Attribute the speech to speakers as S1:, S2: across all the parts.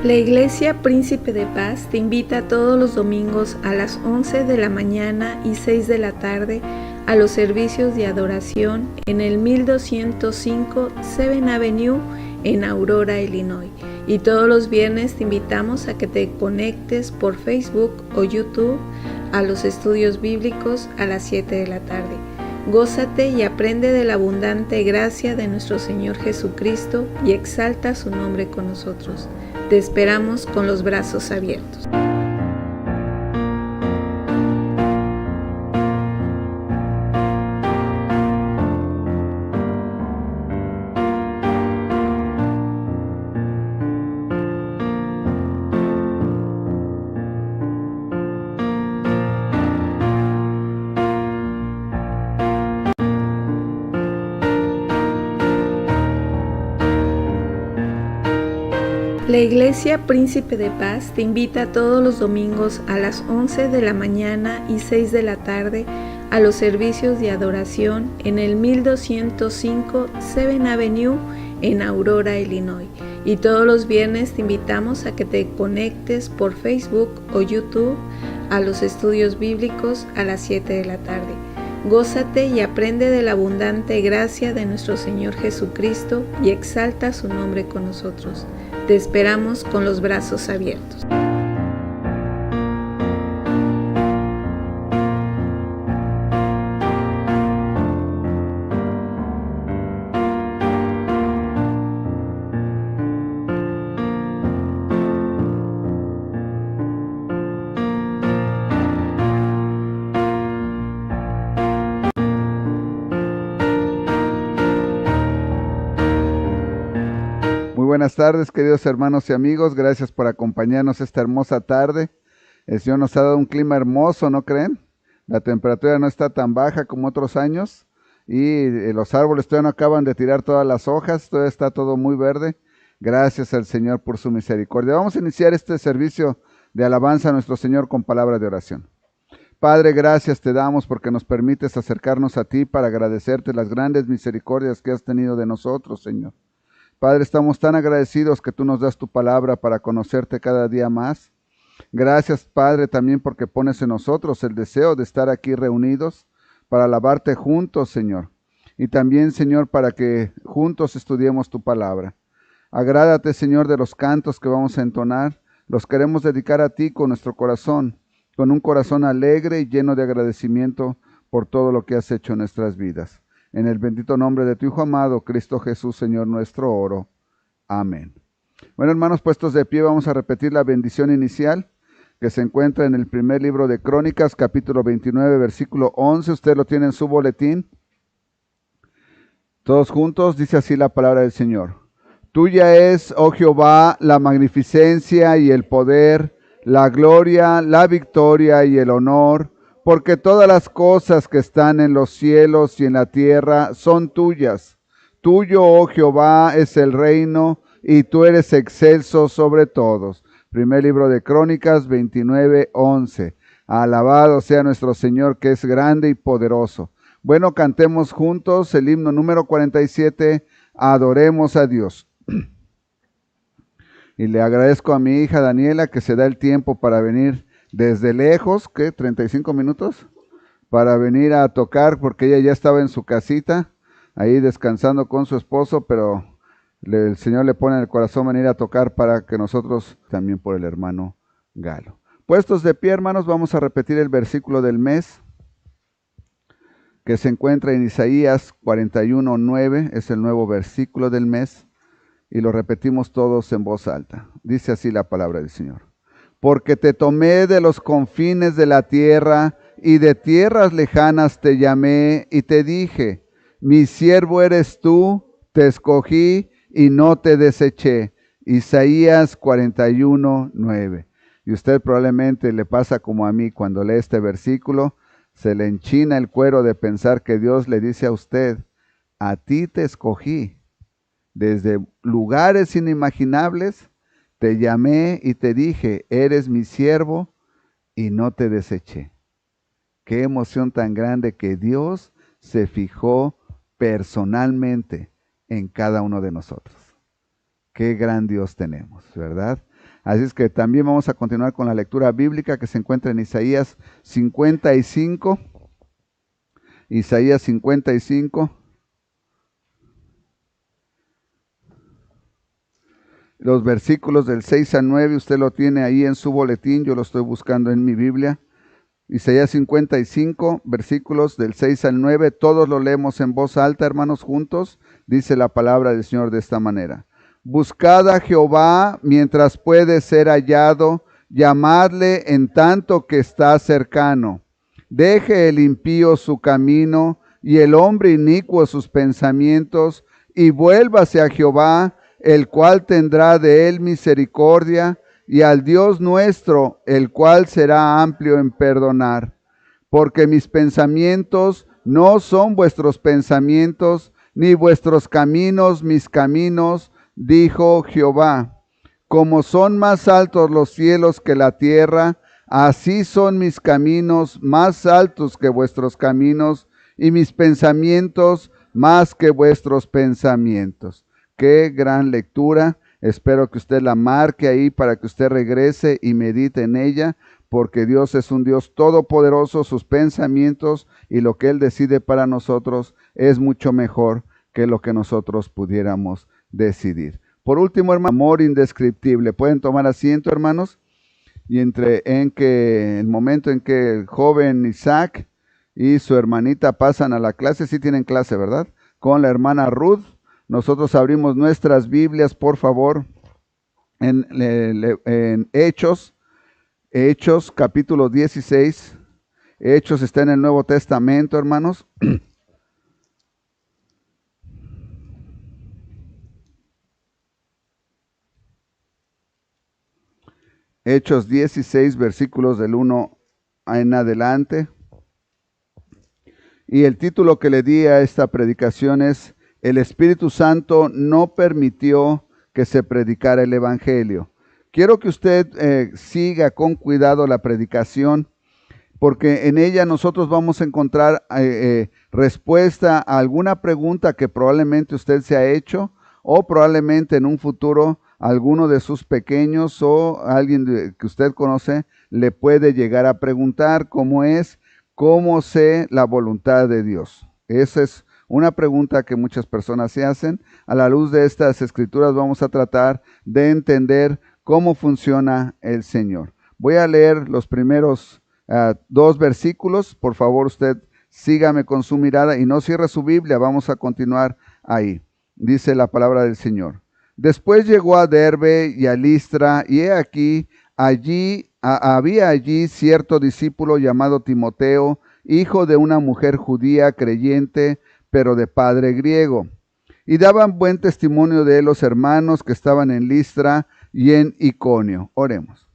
S1: La Iglesia Príncipe de Paz te invita todos los domingos a las 11 de la mañana y 6 de la tarde a los servicios de adoración en el 1205 7th Avenue en Aurora, Illinois. Y todos los viernes te invitamos a que te conectes por Facebook o YouTube a los estudios bíblicos a las 7 de la tarde. Gózate y aprende de la abundante gracia de nuestro Señor Jesucristo y exalta su nombre con nosotros. Te esperamos con los brazos abiertos. La Iglesia Príncipe de Paz te invita todos los domingos a las 11 de la mañana y 6 de la tarde a los servicios de adoración en el 1205 7th Avenue en Aurora, Illinois. Y todos los viernes te invitamos a que te conectes por Facebook o YouTube a los estudios bíblicos a las 7 de la tarde. Gózate y aprende de la abundante gracia de nuestro Señor Jesucristo y exalta su nombre con nosotros. Te esperamos con los brazos abiertos.
S2: Buenas tardes, queridos hermanos y amigos, gracias por acompañarnos esta hermosa tarde. El Señor nos ha dado un clima hermoso, ¿no creen? La temperatura no está tan baja como otros años y los árboles todavía no acaban de tirar todas las hojas, todavía está todo muy verde. Gracias al Señor por su misericordia. Vamos a iniciar este servicio de alabanza a nuestro Señor con palabra de oración. Padre, gracias te damos porque nos permites acercarnos a ti para agradecerte las grandes misericordias que has tenido de nosotros, Señor. Padre, estamos tan agradecidos que tú nos das tu palabra para conocerte cada día más. Gracias, Padre, también porque pones en nosotros el deseo de estar aquí reunidos para alabarte juntos, Señor. Y también, Señor, para que juntos estudiemos tu palabra. Agrádate, Señor, de los cantos que vamos a entonar. Los queremos dedicar a ti con nuestro corazón, con un corazón alegre y lleno de agradecimiento por todo lo que has hecho en nuestras vidas. En el bendito nombre de tu Hijo amado, Cristo Jesús, Señor nuestro, oro. Amén. Bueno, hermanos, puestos de pie, vamos a repetir la bendición inicial que se encuentra en el primer libro de Crónicas, capítulo 29, versículo 11. Usted lo tiene en su boletín. Todos juntos, dice así la palabra del Señor. Tuya es, oh Jehová, la magnificencia y el poder, la gloria, la victoria y el honor, porque todas las cosas que están en los cielos y en la tierra son tuyas. Tuyo, oh Jehová, es el reino, y tú eres excelso sobre todos. Primer libro de Crónicas 29:11. Alabado sea nuestro Señor, que es grande y poderoso. Bueno, cantemos juntos el himno número 47, Adoremos a Dios. Y le agradezco a mi hija Daniela que se da el tiempo para venir desde lejos, ¿qué? 35 minutos, para venir a tocar, porque ella ya estaba en su casita, ahí descansando con su esposo, pero el Señor le pone en el corazón venir a tocar para que nosotros, también por el hermano Galo. Puestos de pie, hermanos, vamos a repetir el versículo del mes, que se encuentra en Isaías 41:9, es el nuevo versículo del mes, y lo repetimos todos en voz alta. Dice así la palabra del Señor. Porque te tomé de los confines de la tierra, y de tierras lejanas te llamé, y te dije, mi siervo eres tú, te escogí, y no te deseché. Isaías 41:9. Y usted probablemente le pasa como a mí cuando lee este versículo, se le enchina el cuero de pensar que Dios le dice a usted, a ti te escogí, desde lugares inimaginables, te llamé y te dije, eres mi siervo y no te deseché. Qué emoción tan grande que Dios se fijó personalmente en cada uno de nosotros. Qué gran Dios tenemos, ¿verdad? Así es que también vamos a continuar con la lectura bíblica que se encuentra en Isaías 55. Isaías 55. Los versículos del 6 al 9, usted lo tiene ahí en su boletín, yo lo estoy buscando en mi Biblia. Isaías 55, versículos del 6 al 9, todos lo leemos en voz alta, hermanos, juntos. Dice la palabra del Señor de esta manera. Buscad a Jehová mientras puede ser hallado, llamadle en tanto que está cercano. Deje el impío su camino y el hombre inicuo sus pensamientos, y vuélvase a Jehová, el cual tendrá de él misericordia, y al Dios nuestro, el cual será amplio en perdonar. Porque mis pensamientos no son vuestros pensamientos, ni vuestros caminos mis caminos, dijo Jehová. Como son más altos los cielos que la tierra, así son mis caminos más altos que vuestros caminos, y mis pensamientos más que vuestros pensamientos. Qué gran lectura. Espero que usted la marque ahí para que usted regrese y medite en ella, porque Dios es un Dios todopoderoso, sus pensamientos y lo que Él decide para nosotros es mucho mejor que lo que nosotros pudiéramos decidir. Por último, hermano, amor indescriptible. Pueden tomar asiento, hermanos, y el momento en que el joven Isaac y su hermanita pasan a la clase, sí tienen clase, ¿verdad? Con la hermana Ruth. Nosotros abrimos nuestras Biblias, por favor, en Hechos capítulo 16. Hechos está en el Nuevo Testamento, hermanos. Hechos 16, versículos del 1 en adelante. Y el título que le di a esta predicación es: el Espíritu Santo no permitió que se predicara el Evangelio. Quiero que usted siga con cuidado la predicación, porque en ella nosotros vamos a encontrar respuesta a alguna pregunta que probablemente usted se ha hecho, o probablemente en un futuro alguno de sus pequeños o alguien que usted conoce le puede llegar a preguntar, ¿cómo sé la voluntad de Dios? Esa es una pregunta que muchas personas se hacen. A la luz de estas escrituras vamos a tratar de entender cómo funciona el Señor. Voy a leer los primeros dos versículos. Por favor, usted sígame con su mirada y no cierre su Biblia. Vamos a continuar ahí. Dice la palabra del Señor. Después llegó a Derbe y a Listra, y he aquí, había allí cierto discípulo llamado Timoteo, hijo de una mujer judía creyente, pero de padre griego. Y daban buen testimonio de él los hermanos que estaban en Listra y en Iconio. Oremos.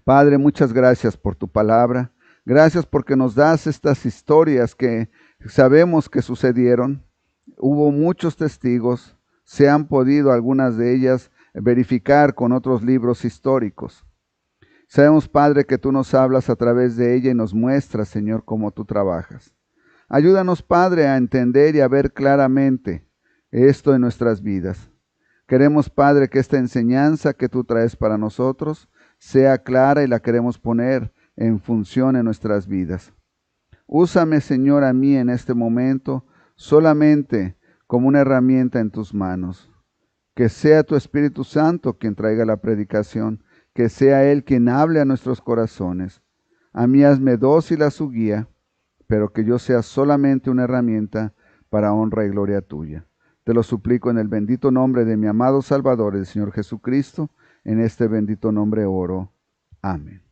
S2: Padre, muchas gracias por tu palabra. Gracias porque nos das estas historias que sabemos que sucedieron. Hubo muchos testigos. Se han podido algunas de ellas verificar con otros libros históricos. Sabemos, Padre, que tú nos hablas a través de ella y nos muestras, Señor, cómo tú trabajas. Ayúdanos, Padre, a entender y a ver claramente esto en nuestras vidas. Queremos, Padre, que esta enseñanza que tú traes para nosotros sea clara y la queremos poner en función en nuestras vidas. Úsame, Señor, a mí en este momento solamente como una herramienta en tus manos. Que sea tu Espíritu Santo quien traiga la predicación, que sea Él quien hable a nuestros corazones. A mí hazme dócil a su guía, pero que yo sea solamente una herramienta para honra y gloria tuya. Te lo suplico en el bendito nombre de mi amado Salvador, el Señor Jesucristo. En este bendito nombre oro. Amén.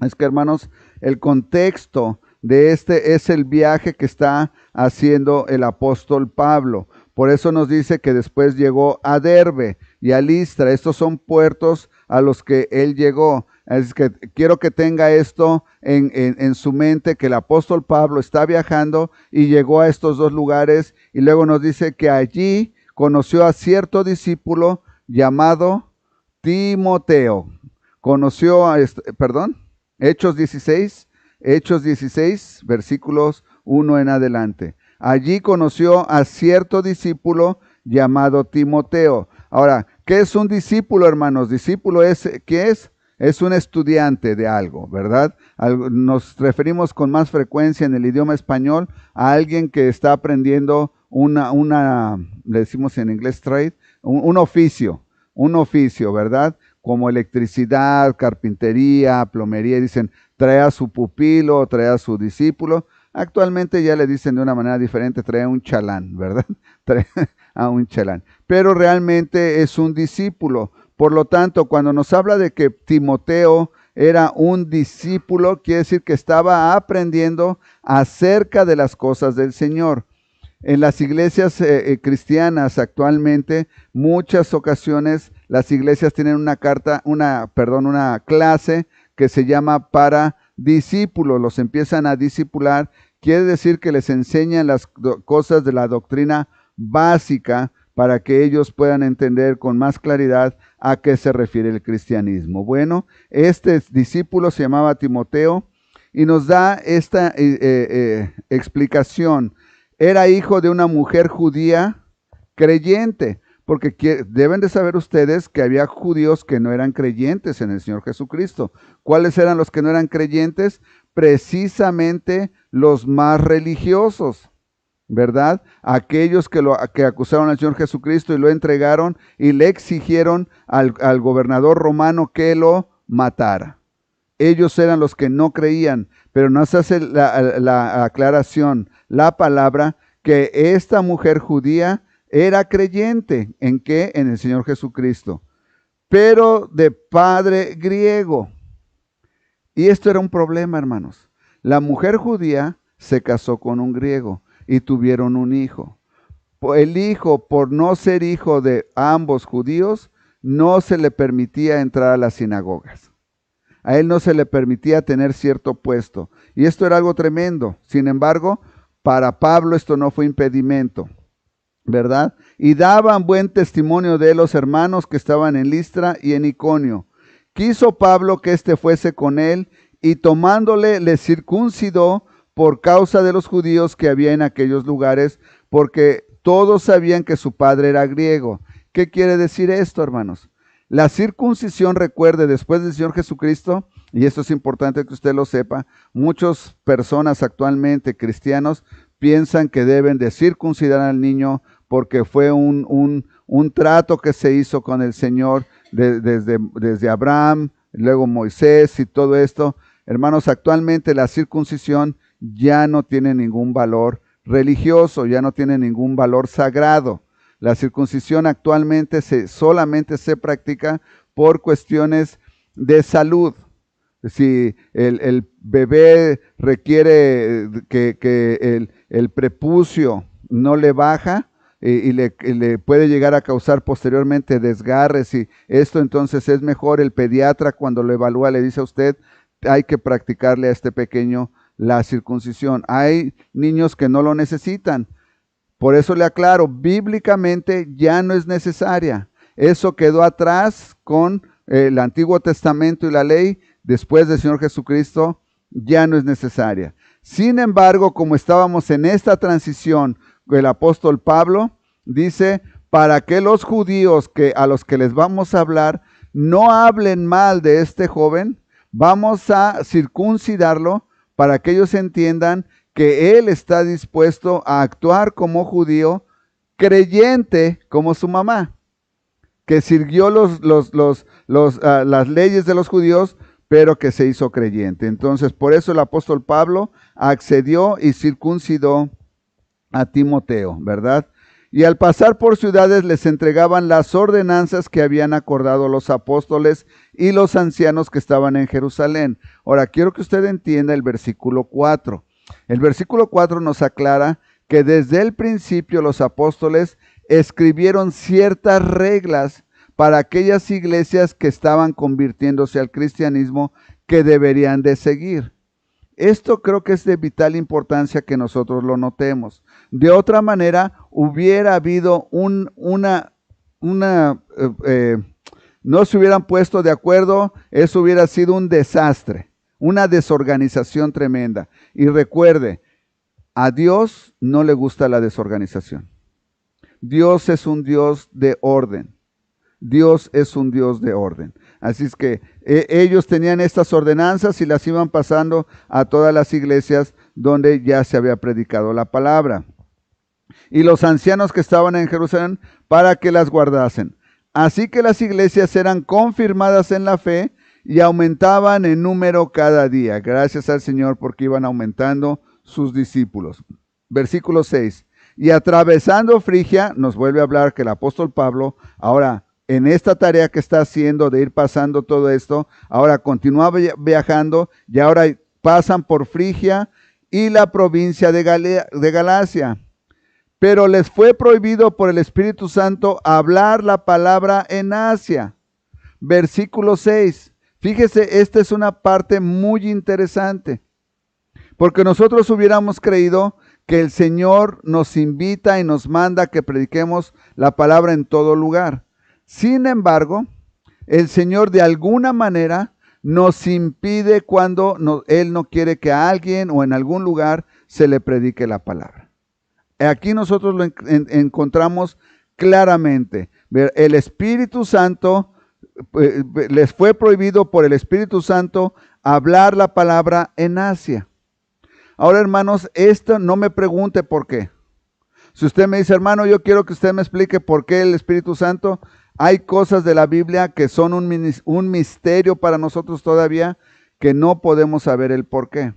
S2: Es que, hermanos, el contexto de este es el viaje que está haciendo el apóstol Pablo. Por eso nos dice que después llegó a Derbe y a Listra. Estos son puertos a los que él llegó. Es que quiero que tenga esto en su mente, que el apóstol Pablo está viajando y llegó a estos dos lugares, y luego nos dice que allí conoció a cierto discípulo llamado Timoteo. Hechos 16, versículos 1 en adelante. Allí conoció a cierto discípulo llamado Timoteo. Ahora, ¿Qué es un discípulo, hermanos? Discípulo ¿qué es? Es un estudiante de algo, ¿verdad? Nos referimos con más frecuencia en el idioma español a alguien que está aprendiendo le decimos en inglés trade, un oficio, ¿verdad? Como electricidad, carpintería, plomería, dicen, trae a su pupilo, trae a su discípulo. Actualmente ya le dicen de una manera diferente, trae a un chalán, ¿verdad? Trae a un chalán. Pero realmente es un discípulo. Por lo tanto, cuando nos habla de que Timoteo era un discípulo, quiere decir que estaba aprendiendo acerca de las cosas del Señor. En las iglesias cristianas actualmente, muchas ocasiones las iglesias tienen una clase que se llama para discípulos, los empiezan a discipular, quiere decir que les enseñan las cosas de la doctrina básica para que ellos puedan entender con más claridad a qué se refiere el cristianismo. Bueno, este discípulo se llamaba Timoteo y nos da esta explicación. Era hijo de una mujer judía creyente, porque deben de saber ustedes que había judíos que no eran creyentes en el Señor Jesucristo. ¿Cuáles eran los que no eran creyentes? Precisamente los más religiosos, ¿verdad? Aquellos que acusaron al Señor Jesucristo y lo entregaron y le exigieron al gobernador romano que lo matara. Ellos eran los que no creían, pero nos hace la aclaración, la palabra, que esta mujer judía era creyente. ¿En qué? En el Señor Jesucristo, pero de padre griego. Y esto era un problema, hermanos. La mujer judía se casó con un griego y tuvieron un hijo. El hijo, por no ser hijo de ambos judíos, no se le permitía entrar a las sinagogas. A él no se le permitía tener cierto puesto. Y esto era algo tremendo. Sin embargo, para Pablo esto no fue impedimento, ¿verdad? Y daban buen testimonio de él los hermanos que estaban en Listra y en Iconio. Quiso Pablo que éste fuese con él, y tomándole le circuncidó por causa de los judíos que había en aquellos lugares, porque todos sabían que su padre era griego. ¿Qué quiere decir esto, hermanos? La circuncisión, recuerde, después del Señor Jesucristo, y esto es importante que usted lo sepa, muchas personas actualmente, cristianos, piensan que deben de circuncidar al niño porque fue un trato que se hizo con el Señor desde Abraham, luego Moisés y todo esto. Hermanos, actualmente la circuncisión ya no tiene ningún valor religioso, ya no tiene ningún valor sagrado. La circuncisión actualmente solamente se practica por cuestiones de salud. Si el bebé requiere que el prepucio no le baja y le puede llegar a causar posteriormente desgarres, y esto entonces es mejor, el pediatra cuando lo evalúa le dice a usted, hay que practicarle a este pequeño la circuncisión. Hay niños que no lo necesitan. Por eso le aclaro, bíblicamente ya no es necesaria. Eso quedó atrás con el Antiguo Testamento y la ley. Después del Señor Jesucristo ya no es necesaria. Sin embargo, como estábamos en esta transición, el apóstol Pablo dice, para que los judíos a los que les vamos a hablar no hablen mal de este joven, vamos a circuncidarlo para que ellos entiendan que él está dispuesto a actuar como judío, creyente como su mamá, que sirvió las leyes de los judíos, pero que se hizo creyente. Entonces, por eso el apóstol Pablo accedió y circuncidó a Timoteo, ¿verdad? Y al pasar por ciudades les entregaban las ordenanzas que habían acordado los apóstoles y los ancianos que estaban en Jerusalén. Ahora, quiero que usted entienda el versículo 4. El versículo 4 nos aclara que desde el principio los apóstoles escribieron ciertas reglas para aquellas iglesias que estaban convirtiéndose al cristianismo que deberían de seguir. Esto creo que es de vital importancia que nosotros lo notemos. De otra manera, hubiera habido no se hubieran puesto de acuerdo, eso hubiera sido un desastre, una desorganización tremenda. Y recuerde, a Dios no le gusta la desorganización. Dios es un Dios de orden. Dios es un Dios de orden. Así es que ellos tenían estas ordenanzas y las iban pasando a todas las iglesias donde ya se había predicado la palabra. Y los ancianos que estaban en Jerusalén para que las guardasen. Así que las iglesias eran confirmadas en la fe y aumentaban en número cada día. Gracias al Señor porque iban aumentando sus discípulos. Versículo 6. Y atravesando Frigia, nos vuelve a hablar que el apóstol Pablo, ahora en esta tarea que está haciendo de ir pasando todo esto, ahora continúa viajando y ahora pasan por Frigia y la provincia de Galacia. Pero les fue prohibido por el Espíritu Santo hablar la palabra en Asia. Versículo 6. Fíjese, esta es una parte muy interesante, porque nosotros hubiéramos creído que el Señor nos invita y nos manda que prediquemos la palabra en todo lugar. Sin embargo, el Señor de alguna manera nos impide cuando Él no quiere que a alguien o en algún lugar se le predique la palabra. Aquí nosotros lo encontramos claramente. El Espíritu Santo, les fue prohibido por el Espíritu Santo hablar la palabra en Asia. Ahora, hermanos, esto no me pregunte por qué. Si usted me dice, hermano, yo quiero que usted me explique por qué el Espíritu Santo, hay cosas de la Biblia que son un misterio para nosotros todavía, que no podemos saber el por qué.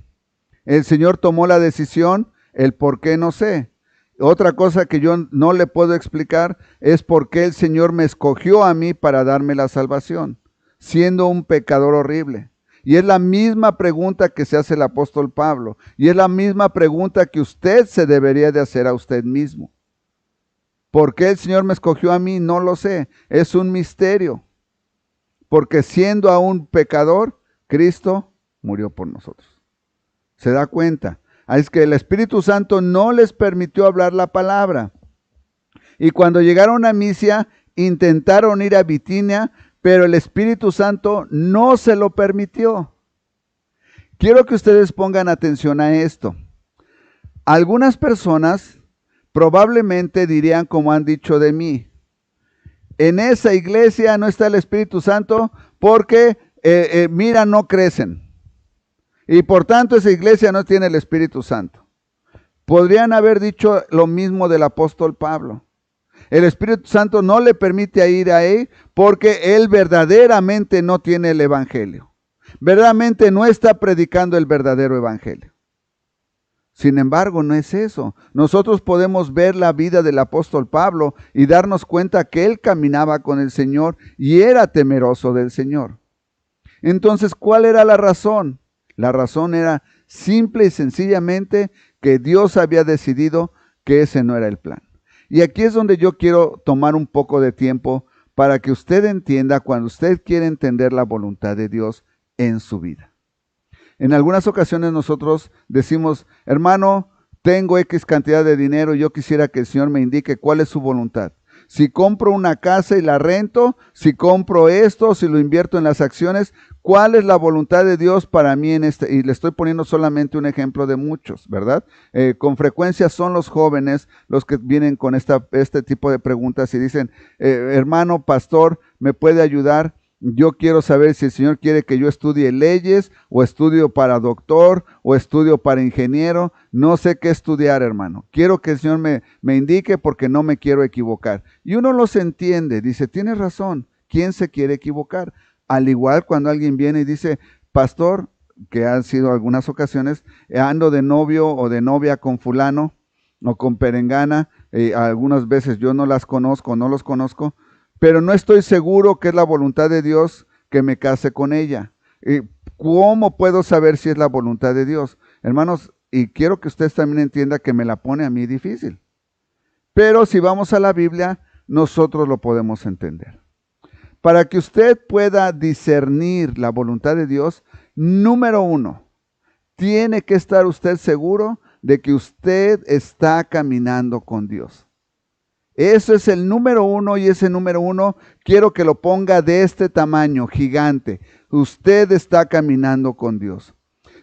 S2: El Señor tomó la decisión, el por qué no sé. Otra cosa que yo no le puedo explicar es por qué el Señor me escogió a mí para darme la salvación, siendo un pecador horrible. Y es la misma pregunta que se hace el apóstol Pablo. Y es la misma pregunta que usted se debería de hacer a usted mismo. ¿Por qué el Señor me escogió a mí? No lo sé. Es un misterio. Porque siendo aún pecador, Cristo murió por nosotros. ¿Se da cuenta? Es que el Espíritu Santo no les permitió hablar la palabra. Y cuando llegaron a Misia, intentaron ir a Bitinia, pero el Espíritu Santo no se lo permitió. Quiero que ustedes pongan atención a esto. Algunas personas probablemente dirían como han dicho de mí: en esa iglesia no está el Espíritu Santo porque, mira, no crecen. Y por tanto esa iglesia no tiene el Espíritu Santo. Podrían haber dicho lo mismo del apóstol Pablo. El Espíritu Santo no le permite ir a él porque él verdaderamente no tiene el evangelio. Verdaderamente no está predicando el verdadero evangelio. Sin embargo, no es eso. Nosotros podemos ver la vida del apóstol Pablo y darnos cuenta que él caminaba con el Señor y era temeroso del Señor. Entonces, ¿cuál era la razón? La razón era simple y sencillamente que Dios había decidido que ese no era el plan. Y aquí es donde yo quiero tomar un poco de tiempo para que usted entienda cuando usted quiere entender la voluntad de Dios en su vida. En algunas ocasiones nosotros decimos, hermano, tengo X cantidad de dinero y yo quisiera que el Señor me indique cuál es su voluntad. Si compro una casa y la rento, si compro esto, si lo invierto en las acciones, ¿cuál es la voluntad de Dios para mí en este? Y le estoy poniendo solamente un ejemplo de muchos, ¿verdad? Con frecuencia son los jóvenes los que vienen con este tipo de preguntas y dicen, hermano, pastor, ¿me puede ayudar? Yo quiero saber si el Señor quiere que yo estudie leyes, o estudio para doctor, o estudio para ingeniero. No sé qué estudiar, hermano. Quiero que el Señor me indique porque no me quiero equivocar. Y uno los entiende, dice, tienes razón, ¿quién se quiere equivocar? Al igual cuando alguien viene y dice, pastor, que han sido algunas ocasiones, ando de novio o de novia con fulano o con perengana, algunas veces yo no las conozco, no los conozco, pero no estoy seguro que es la voluntad de Dios que me case con ella. ¿Cómo puedo saber si es la voluntad de Dios? Hermanos, y quiero que ustedes también entiendan que me la pone a mí difícil. Pero si vamos a la Biblia, nosotros lo podemos entender. Para que usted pueda discernir la voluntad de Dios, número uno, tiene que estar usted seguro de que usted está caminando con Dios. Eso es el número uno, y ese número uno quiero que lo ponga de este tamaño, gigante. Usted está caminando con Dios.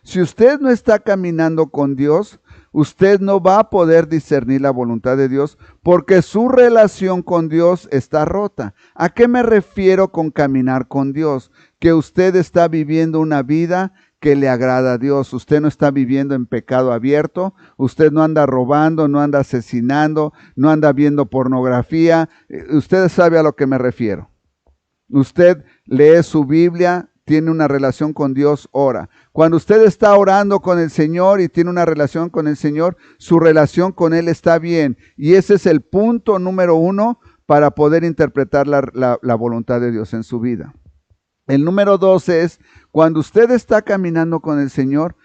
S2: Si usted no está caminando con Dios, usted no va a poder discernir la voluntad de Dios porque su relación con Dios está rota. ¿A qué me refiero con caminar con Dios? Que usted está viviendo una vida que le agrada a Dios. Usted no está viviendo en pecado abierto, usted no anda robando, no anda asesinando, no anda viendo pornografía. Usted sabe a lo que me refiero. Usted lee su Biblia, tiene una relación con Dios, ora. Cuando usted está orando con el Señor y tiene una relación con el Señor, su relación con Él está bien. Y ese es el punto número 1 para poder interpretar la voluntad de Dios en su vida. El número 2 es, cuando usted está caminando con el Señor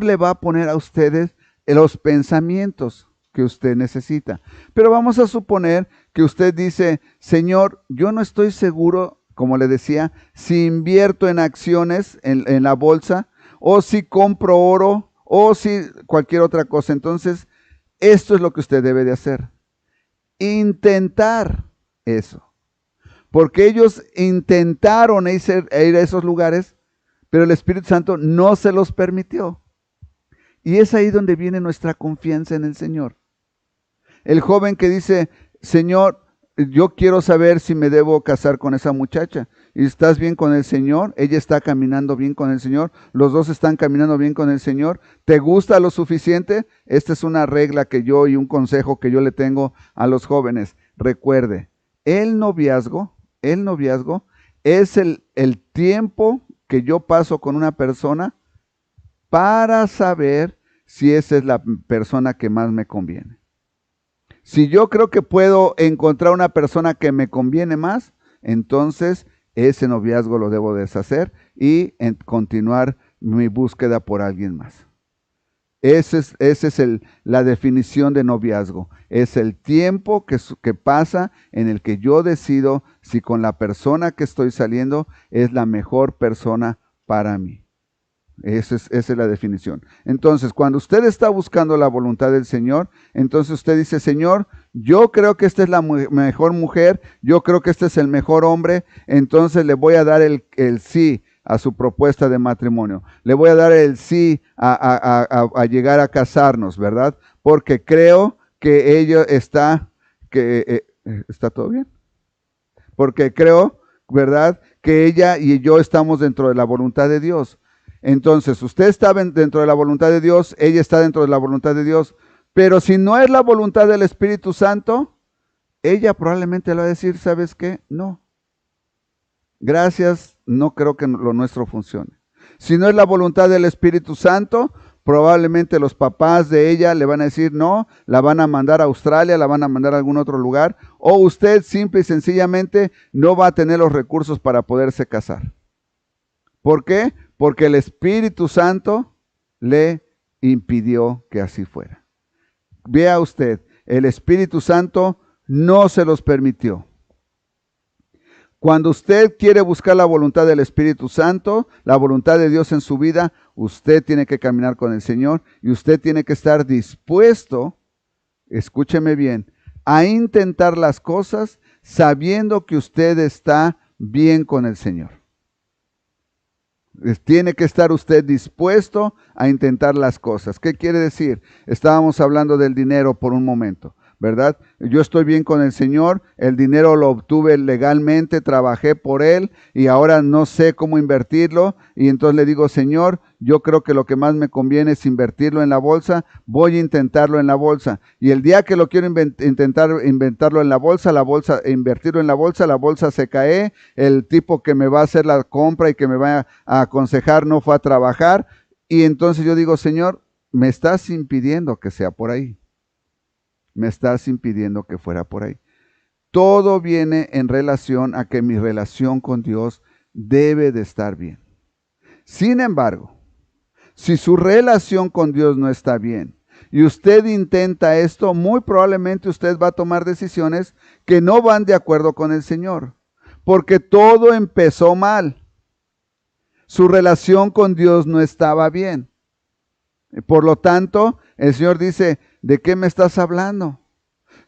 S2: le va a poner a ustedes los pensamientos que usted necesita. Pero vamos a suponer que usted dice, Señor, yo no estoy seguro, como le decía, si invierto en acciones en la bolsa, o si compro oro, o si cualquier otra cosa. Entonces, esto es lo que usted debe de hacer. Intentar eso. Porque ellos intentaron ir a esos lugares, pero el Espíritu Santo no se los permitió. Y es ahí donde viene nuestra confianza en el Señor. El joven que dice, Señor, yo quiero saber si me debo casar con esa muchacha. ¿Y estás bien con el Señor? Ella está caminando bien con el Señor. Los dos están caminando bien con el Señor. ¿Te gusta lo suficiente? Esta es una regla y un consejo que yo le tengo a los jóvenes. Recuerde, el noviazgo es el tiempo que yo paso con una persona para saber si esa es la persona que más me conviene. Si yo creo que puedo encontrar una persona que me conviene más, entonces ese noviazgo lo debo deshacer y continuar mi búsqueda por alguien más. Esa es la definición de noviazgo. Es el tiempo que pasa en el que yo decido si con la persona que estoy saliendo es la mejor persona para mí. Esa es la definición. Entonces, cuando usted está buscando la voluntad del Señor, entonces usted dice, Señor, yo creo que esta es la mejor mujer, yo creo que este es el mejor hombre, entonces le voy a dar el sí a su propuesta de matrimonio. Le voy a dar el sí a llegar a casarnos, ¿verdad? Porque creo que ella está todo bien. Porque creo, ¿verdad? Que ella y yo estamos dentro de la voluntad de Dios. Entonces, usted está dentro de la voluntad de Dios, ella está dentro de la voluntad de Dios, pero si no es la voluntad del Espíritu Santo, ella probablemente le va a decir, ¿sabes qué? No. Gracias, no creo que lo nuestro funcione. Si no es la voluntad del Espíritu Santo, probablemente los papás de ella le van a decir no, la van a mandar a Australia, la van a mandar a algún otro lugar, o usted simple y sencillamente no va a tener los recursos para poderse casar. ¿Por qué? Porque el Espíritu Santo le impidió que así fuera. Vea usted, el Espíritu Santo no se los permitió. Cuando usted quiere buscar la voluntad del Espíritu Santo, la voluntad de Dios en su vida, usted tiene que caminar con el Señor y usted tiene que estar dispuesto, escúcheme bien, a intentar las cosas sabiendo que usted está bien con el Señor. Tiene que estar usted dispuesto a intentar las cosas. ¿Qué quiere decir? Estábamos hablando del dinero por un momento, ¿verdad? Yo estoy bien con el Señor, el dinero lo obtuve legalmente, trabajé por él y ahora no sé cómo invertirlo y entonces le digo, Señor, yo creo que lo que más me conviene es invertirlo en la bolsa, voy a intentarlo en la bolsa y el día que lo quiero inventarlo en la bolsa, invertirlo en la bolsa se cae, el tipo que me va a hacer la compra y que me va a aconsejar no fue a trabajar y entonces yo digo, Señor, me estás impidiendo que sea por ahí. Me estás impidiendo que fuera por ahí. Todo viene en relación a que mi relación con Dios debe de estar bien. Sin embargo, si su relación con Dios no está bien y usted intenta esto, muy probablemente usted va a tomar decisiones que no van de acuerdo con el Señor, porque todo empezó mal. Su relación con Dios no estaba bien. Por lo tanto, el Señor dice, ¿de qué me estás hablando?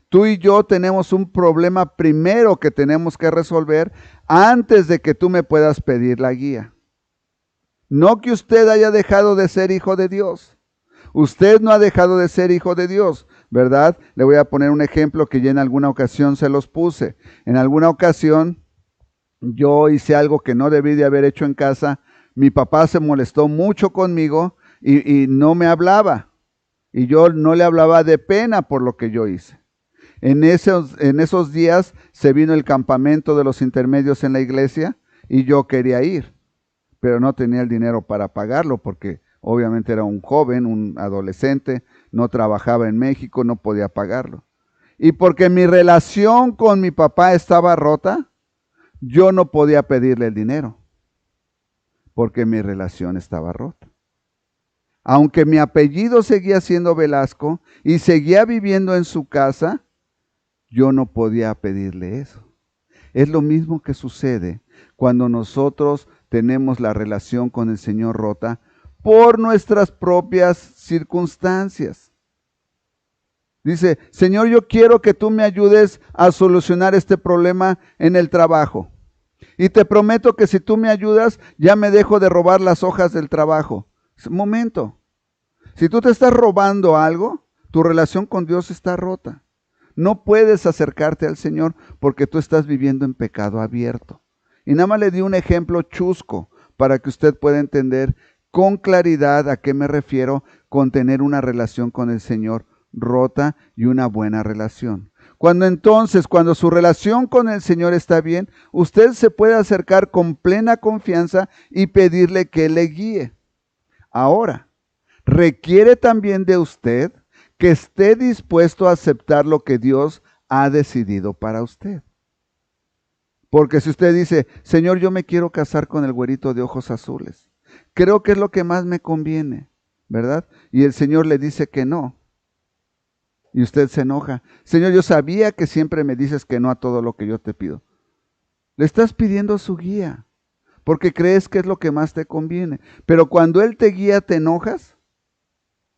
S2: Tú y yo tenemos un problema primero que tenemos que resolver antes de que tú me puedas pedir la guía. No que usted haya dejado de ser hijo de Dios. Usted no ha dejado de ser hijo de Dios, ¿verdad? Le voy a poner un ejemplo que ya en alguna ocasión se los puse. En alguna ocasión yo hice algo que no debí de haber hecho en casa. Mi papá se molestó mucho conmigo y no me hablaba. Y yo no le hablaba de pena por lo que yo hice. En esos días se vino el campamento de los intermedios en la iglesia y yo quería ir, pero no tenía el dinero para pagarlo porque obviamente era un joven, un adolescente, no trabajaba en México, no podía pagarlo. Y porque mi relación con mi papá estaba rota, yo no podía pedirle el dinero, porque mi relación estaba rota. Aunque mi apellido seguía siendo Velasco y seguía viviendo en su casa, yo no podía pedirle eso. Es lo mismo que sucede cuando nosotros tenemos la relación con el Señor rota por nuestras propias circunstancias. Dice, Señor, yo quiero que tú me ayudes a solucionar este problema en el trabajo. Y te prometo que si tú me ayudas, ya me dejo de robar las hojas del trabajo. Un momento. Si tú te estás robando algo, tu relación con Dios está rota. No puedes acercarte al Señor porque tú estás viviendo en pecado abierto. Y nada más le di un ejemplo chusco para que usted pueda entender con claridad a qué me refiero con tener una relación con el Señor rota y una buena relación. Cuando su relación con el Señor está bien, usted se puede acercar con plena confianza y pedirle que le guíe. Ahora, requiere también de usted que esté dispuesto a aceptar lo que Dios ha decidido para usted. Porque si usted dice, Señor, yo me quiero casar con el güerito de ojos azules, creo que es lo que más me conviene, ¿verdad? Y el Señor le dice que no. Y usted se enoja. Señor, yo sabía que siempre me dices que no a todo lo que yo te pido. Le estás pidiendo su guía, porque crees que es lo que más te conviene. Pero cuando Él te guía, ¿te enojas?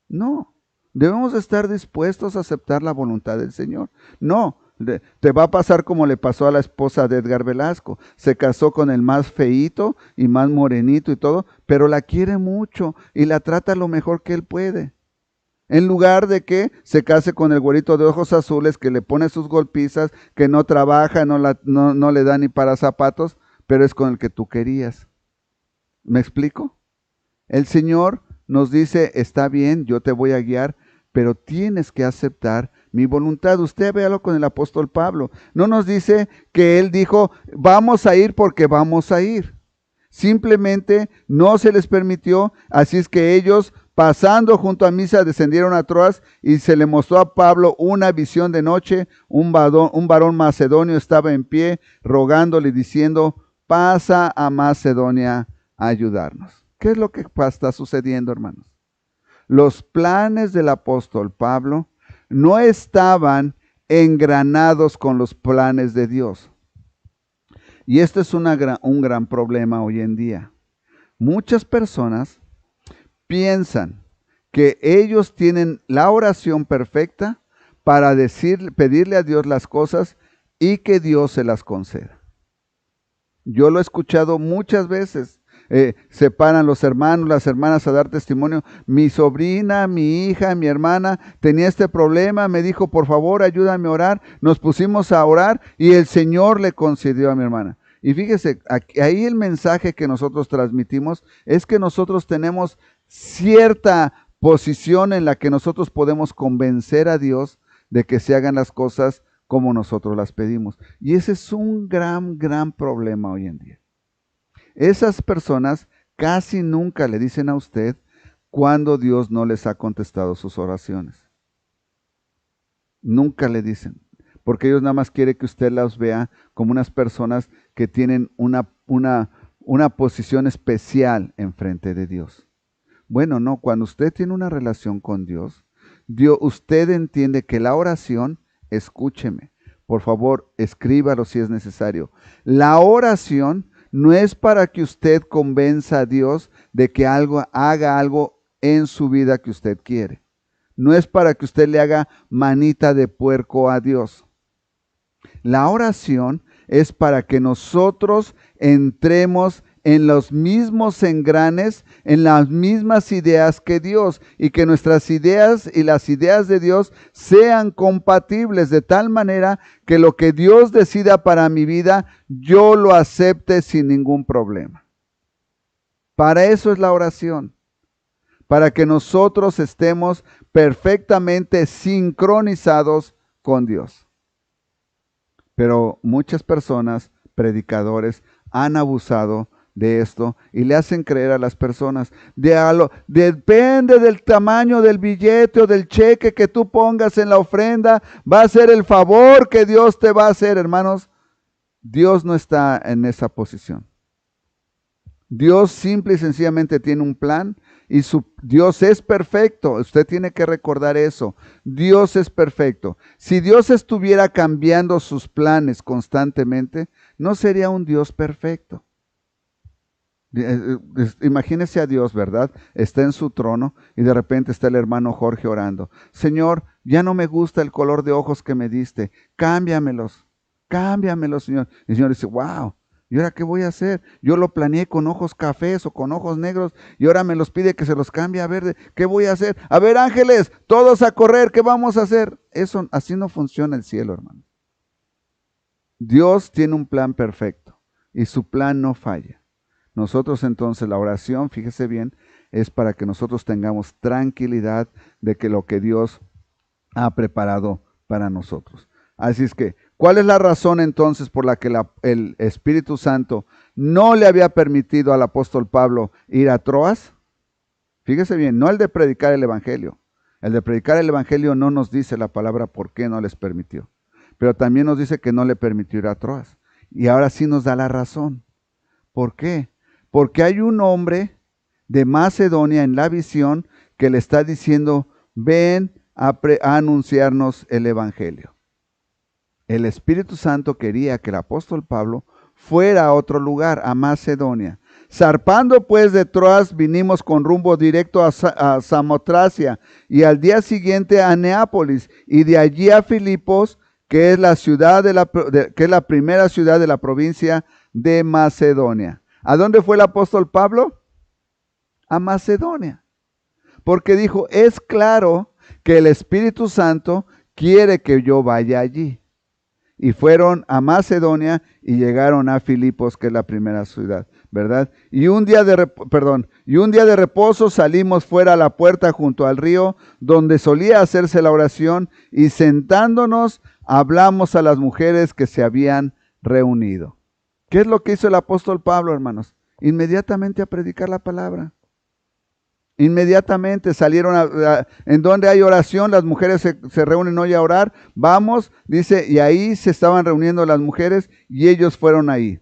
S2: No. Debemos estar dispuestos a aceptar la voluntad del Señor. No, te va a pasar como le pasó a la esposa de Edgar Velasco. Se casó con el más feíto y más morenito y todo, pero la quiere mucho y la trata lo mejor que él puede. En lugar de que se case con el güerito de ojos azules que le pone sus golpizas, que no trabaja, no le da ni para zapatos, pero es con el que tú querías. ¿Me explico? El Señor nos dice, está bien, yo te voy a guiar, pero tienes que aceptar mi voluntad. Usted véalo con el apóstol Pablo. No nos dice que él dijo, vamos a ir porque vamos a ir. Simplemente no se les permitió, así es que ellos, pasando junto a Misa, descendieron a Troas y se le mostró a Pablo una visión de noche. Un varón macedonio estaba en pie, rogándole, diciendo, pasa a Macedonia a ayudarnos. ¿Qué es lo que está sucediendo, hermanos? Los planes del apóstol Pablo no estaban engranados con los planes de Dios. Y esto es un gran problema hoy en día. Muchas personas piensan que ellos tienen la oración perfecta para pedirle a Dios las cosas y que Dios se las conceda. Yo lo he escuchado muchas veces. Se paran los hermanos, las hermanas a dar testimonio. Mi sobrina, mi hija, mi hermana tenía este problema, me dijo, por favor, ayúdame a orar. Nos pusimos a orar y el Señor le concedió a mi hermana. Y fíjese, ahí el mensaje que nosotros transmitimos es que nosotros tenemos cierta posición en la que nosotros podemos convencer a Dios de que se hagan las cosas como nosotros las pedimos. Y ese es un gran problema hoy en día. Esas personas casi nunca le dicen a usted cuando Dios no les ha contestado sus oraciones. Nunca le dicen, porque ellos nada más quieren que usted las vea como unas personas que tienen una posición especial enfrente de Dios. Bueno, no, cuando usted tiene una relación con Dios, usted entiende que la oración, escúcheme, por favor, escríbalo si es necesario. La oración no es para que usted convenza a Dios de que haga algo en su vida que usted quiere. No es para que usted le haga manita de puerco a Dios. La oración es para que nosotros entremos en los mismos engranes, en las mismas ideas que Dios, y que nuestras ideas y las ideas de Dios sean compatibles de tal manera que lo que Dios decida para mi vida, yo lo acepte sin ningún problema. Para eso es la oración, para que nosotros estemos perfectamente sincronizados con Dios. Pero muchas personas, predicadores, han abusado de esto y le hacen creer a las personas, depende del tamaño del billete o del cheque que tú pongas en la ofrenda, va a ser el favor que Dios te va a hacer. Hermanos, Dios no está en esa posición. Dios simple y sencillamente tiene un plan y Dios es perfecto. Usted tiene que recordar eso. Dios es perfecto. Si Dios estuviera cambiando sus planes constantemente, no sería un Dios perfecto. Imagínese a Dios, ¿verdad? Está en su trono y de repente está el hermano Jorge orando. Señor, ya no me gusta el color de ojos que me diste. Cámbiamelos, Señor. Y el Señor dice, wow, ¿y ahora qué voy a hacer? Yo lo planeé con ojos cafés o con ojos negros y ahora me los pide que se los cambie a verde. ¿Qué voy a hacer? A ver, ángeles, todos a correr, ¿qué vamos a hacer? Eso, así no funciona el cielo, hermano. Dios tiene un plan perfecto y su plan no falla. Nosotros entonces la oración, fíjese bien, es para que nosotros tengamos tranquilidad de que lo que Dios ha preparado para nosotros. Así es que, ¿cuál es la razón entonces por la que el Espíritu Santo no le había permitido al apóstol Pablo ir a Troas? Fíjese bien, no el de predicar el Evangelio. El de predicar el Evangelio no nos dice la palabra por qué no les permitió. Pero también nos dice que no le permitió ir a Troas. Y ahora sí nos da la razón. ¿Por qué? Porque hay un hombre de Macedonia en la visión que le está diciendo, ven a anunciarnos el Evangelio. El Espíritu Santo quería que el apóstol Pablo fuera a otro lugar, a Macedonia. Zarpando pues de Troas, vinimos con rumbo directo a Samotracia y al día siguiente a Neápolis y de allí a Filipos, que es la primera ciudad de la provincia de Macedonia. ¿A dónde fue el apóstol Pablo? A Macedonia. Porque dijo, es claro que el Espíritu Santo quiere que yo vaya allí. Y fueron a Macedonia y llegaron a Filipos, que es la primera ciudad, ¿verdad? Y un día de reposo salimos fuera a la puerta junto al río, donde solía hacerse la oración, y sentándonos hablamos a las mujeres que se habían reunido. ¿Qué es lo que hizo el apóstol Pablo, hermanos? Inmediatamente a predicar la palabra. Inmediatamente salieron en donde hay oración, las mujeres se reúnen hoy a orar. Vamos, dice, y ahí se estaban reuniendo las mujeres y ellos fueron ahí.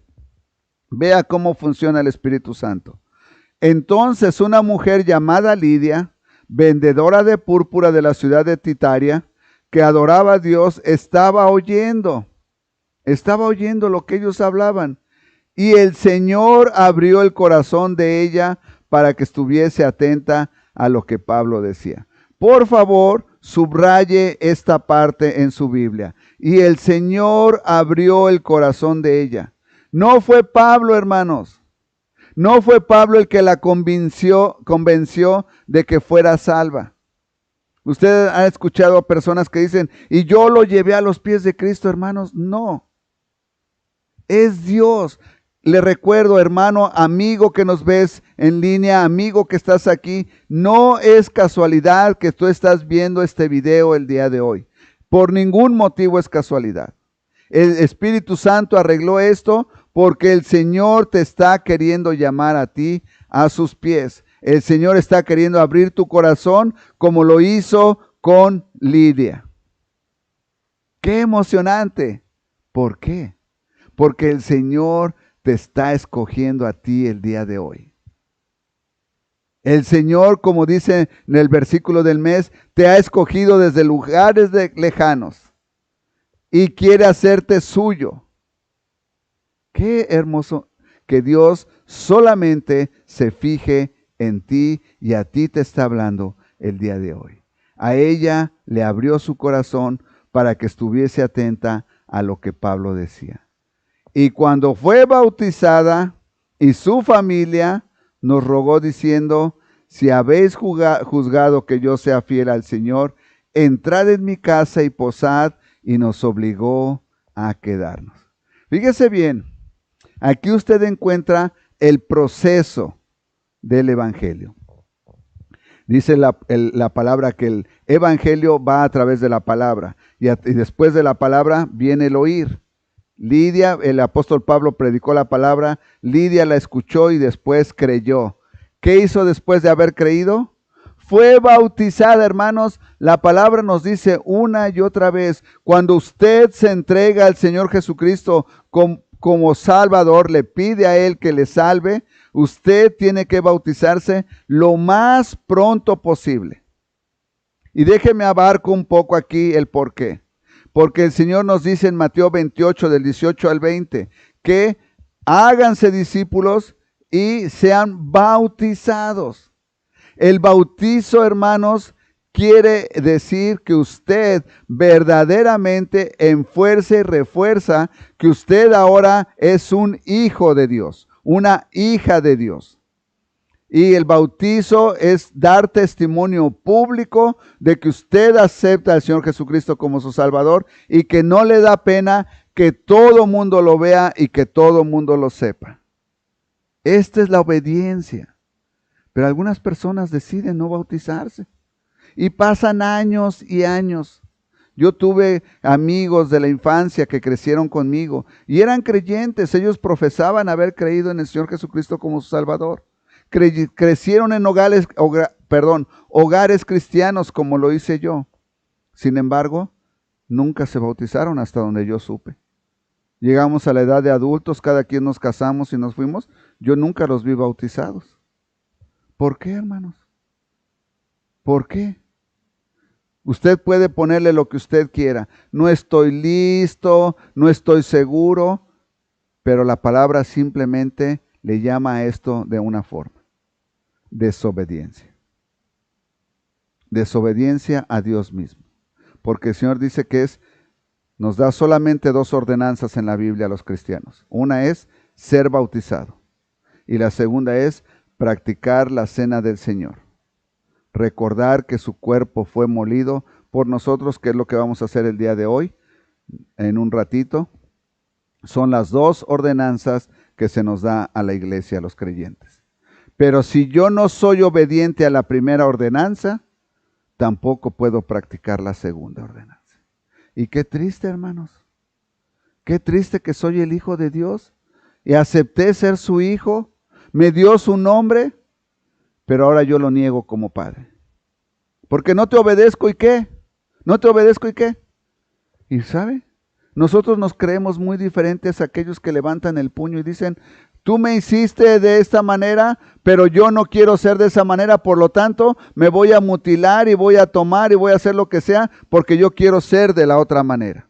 S2: Vea cómo funciona el Espíritu Santo. Entonces una mujer llamada Lidia, vendedora de púrpura de la ciudad de Titaria, que adoraba a Dios, estaba oyendo lo que ellos hablaban. Y el Señor abrió el corazón de ella para que estuviese atenta a lo que Pablo decía. Por favor, subraye esta parte en su Biblia. Y el Señor abrió el corazón de ella. No fue Pablo, hermanos. No fue Pablo el que la convenció de que fuera salva. Ustedes han escuchado a personas que dicen, y yo lo llevé a los pies de Cristo, hermanos. No. Es Dios. Le recuerdo, hermano, amigo que nos ves en línea, amigo que estás aquí, no es casualidad que tú estás viendo este video el día de hoy. Por ningún motivo es casualidad. El Espíritu Santo arregló esto porque el Señor te está queriendo llamar a ti a sus pies. El Señor está queriendo abrir tu corazón como lo hizo con Lidia. ¡Qué emocionante! ¿Por qué? Porque el Señor te está escogiendo a ti el día de hoy. El Señor, como dice en el versículo del mes, te ha escogido desde lugares lejanos y quiere hacerte suyo. Qué hermoso que Dios solamente se fije en ti y a ti te está hablando el día de hoy. A ella le abrió su corazón para que estuviese atenta a lo que Pablo decía. Y cuando fue bautizada, y su familia nos rogó diciendo, si habéis juzgado que yo sea fiel al Señor, entrad en mi casa y posad, y nos obligó a quedarnos. Fíjese bien, aquí usted encuentra el proceso del evangelio. Dice la palabra que el evangelio va a través de la palabra y después de la palabra viene el oír. Lidia, el apóstol Pablo predicó la palabra, Lidia la escuchó y después creyó. ¿Qué hizo después de haber creído? Fue bautizada, hermanos. La palabra nos dice una y otra vez, cuando usted se entrega al Señor Jesucristo como Salvador, le pide a Él que le salve, usted tiene que bautizarse lo más pronto posible. Y déjeme abarco un poco aquí el por qué. Porque el Señor nos dice en Mateo 28, del 18 al 20, que háganse discípulos y sean bautizados. El bautizo, hermanos, quiere decir que usted verdaderamente enfuerza y refuerza que usted ahora es un hijo de Dios, una hija de Dios. Y el bautizo es dar testimonio público de que usted acepta al Señor Jesucristo como su Salvador y que no le da pena que todo mundo lo vea y que todo mundo lo sepa. Esta es la obediencia. Pero algunas personas deciden no bautizarse y pasan años y años. Yo tuve amigos de la infancia que crecieron conmigo y eran creyentes. Ellos profesaban haber creído en el Señor Jesucristo como su Salvador. Crecieron en hogares cristianos como lo hice yo. Sin embargo, nunca se bautizaron hasta donde yo supe. Llegamos a la edad de adultos, cada quien nos casamos y nos fuimos. Yo nunca los vi bautizados. ¿Por qué, hermanos? ¿Por qué? Usted puede ponerle lo que usted quiera. No estoy listo, no estoy seguro, pero la palabra simplemente le llama a esto de una forma. Desobediencia. Desobediencia a Dios mismo. Porque el Señor dice que nos da solamente dos ordenanzas en la Biblia a los cristianos. Una es ser bautizado y la segunda es practicar la cena del Señor. Recordar que su cuerpo fue molido por nosotros, que es lo que vamos a hacer el día de hoy, en un ratito. Son las dos ordenanzas que se nos da a la iglesia, a los creyentes. Pero si yo no soy obediente a la primera ordenanza, tampoco puedo practicar la segunda ordenanza. Y qué triste, hermanos. Qué triste que soy el Hijo de Dios y acepté ser su hijo, me dio su nombre, pero ahora yo lo niego como padre. Porque no te obedezco y qué. No te obedezco y qué. Y ¿sabe? Nosotros nos creemos muy diferentes a aquellos que levantan el puño y dicen, tú me hiciste de esta manera, pero yo no quiero ser de esa manera, por lo tanto me voy a mutilar y voy a tomar y voy a hacer lo que sea, porque yo quiero ser de la otra manera.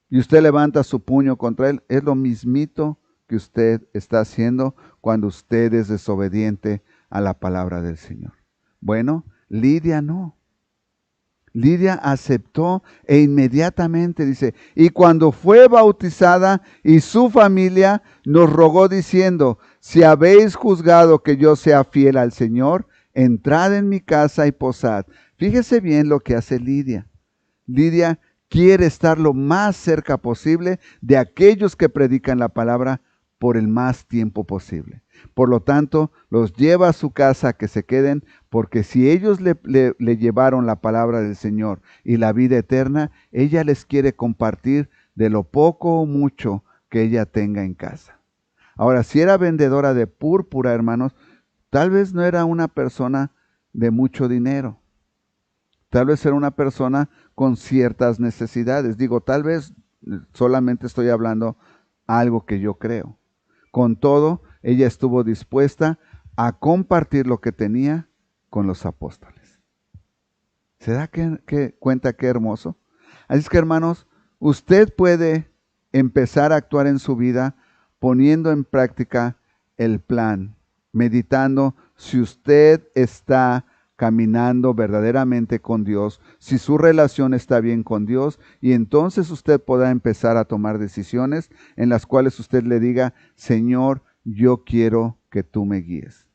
S2: Y usted levanta su puño contra él, es lo mismito que usted está haciendo cuando usted es desobediente a la palabra del Señor. Bueno, Lidia no. Lidia aceptó e inmediatamente dice, y cuando fue bautizada y su familia nos rogó diciendo, si habéis juzgado que yo sea fiel al Señor, entrad en mi casa y posad. Fíjese bien lo que hace Lidia. Lidia quiere estar lo más cerca posible de aquellos que predican la palabra por el más tiempo posible. Por lo tanto, los lleva a su casa a que se queden, porque si ellos le llevaron la palabra del Señor y la vida eterna, ella les quiere compartir de lo poco o mucho que ella tenga en casa. Ahora, si era vendedora de púrpura, hermanos, tal vez no era una persona de mucho dinero. Tal vez era una persona con ciertas necesidades. Digo, tal vez solamente estoy hablando algo que yo creo. Con todo, ella estuvo dispuesta a compartir lo que tenía con los apóstoles. ¿Se da cuenta qué hermoso? Así es que, hermanos, usted puede empezar a actuar en su vida poniendo en práctica el plan, meditando si usted está caminando verdaderamente con Dios, si su relación está bien con Dios, y entonces usted podrá empezar a tomar decisiones en las cuales usted le diga, Señor, yo quiero que tú me guíes.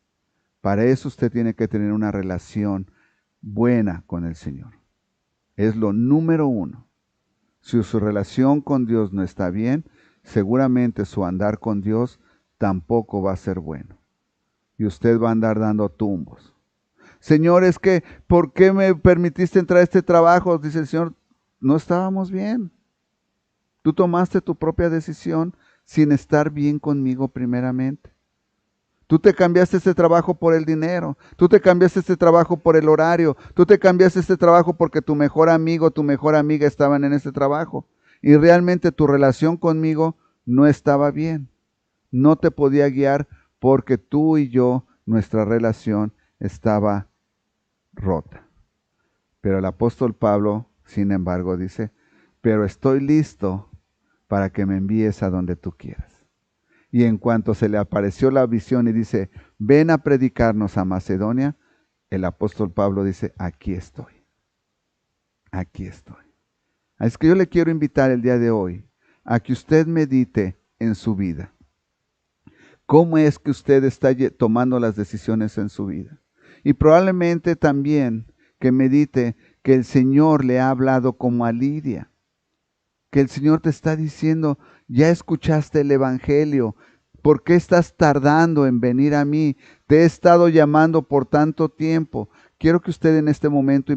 S2: Para eso usted tiene que tener una relación buena con el Señor. Es lo número uno. Si su relación con Dios no está bien, seguramente su andar con Dios tampoco va a ser bueno. Y usted va a andar dando tumbos. Señor, es que, ¿por qué me permitiste entrar a este trabajo? Dice el Señor, no estábamos bien. Tú tomaste tu propia decisión sin estar bien conmigo primeramente. Tú te cambiaste este trabajo por el dinero. Tú te cambiaste este trabajo por el horario. Tú te cambiaste este trabajo porque tu mejor amigo, tu mejor amiga estaban en este trabajo. Y realmente tu relación conmigo no estaba bien. No te podía guiar porque tú y yo, nuestra relación estaba rota. Pero el apóstol Pablo, sin embargo, dice, pero estoy listo para que me envíes a donde tú quieras. Y en cuanto se le apareció la visión y dice, ven a predicarnos a Macedonia, el apóstol Pablo dice, aquí estoy. Aquí estoy. Es que yo le quiero invitar el día de hoy a que usted medite en su vida. ¿Cómo es que usted está tomando las decisiones en su vida? Y probablemente también que medite que el Señor le ha hablado como a Lidia. Que el Señor te está diciendo, ya escuchaste el Evangelio, ¿por qué estás tardando en venir a mí? Te he estado llamando por tanto tiempo. Quiero que usted en este momento